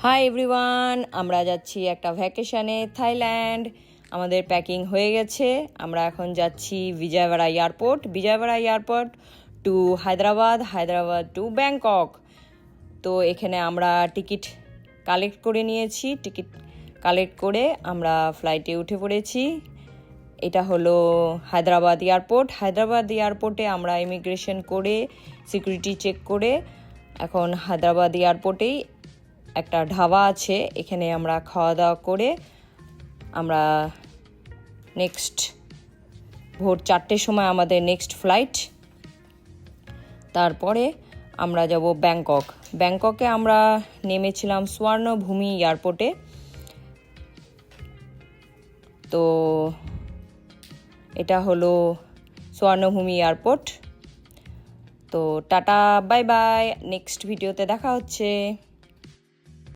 Hi everyone, আমরা যাচ্ছি একটা ভ্যাকেশনে থাইল্যান্ড। আমাদের প্যাকিং হয়ে গেছে। আমরা এখন যাচ্ছি Vijayawada airport to Hyderabad to Bangkok. তো এখানে আমরা টিকিট কালেক্ট করে নিয়েছি। টিকিট কালেক্ট করে আমরা ফ্লাইটে উঠে পড়েছি। এটা হলো হায়দ্রাবাদ এয়ারপোর্টে আমরা ইমিগ্রেশন করে সিকিউরিটি চেক করে এখন হায়দ্রাবাদ এয়ারপোর্টেই একটা ধাবা আছে, এখানে আমরা খাওয়া দাওয়া করে আমরা নেক্সট ভোর 4টের সময় আমাদের নেক্সট ফ্লাইট। তারপরে আমরা যাব ব্যাংককে আমরা নেমেছিলাম স্বর্ণভূমি এয়ারপোর্টে। তো এটা হলো স্বর্ণভূমি এয়ারপোর্ট। তো টাটা, বাই বাই, নেক্সট ভিডিওতে দেখা হচ্ছে।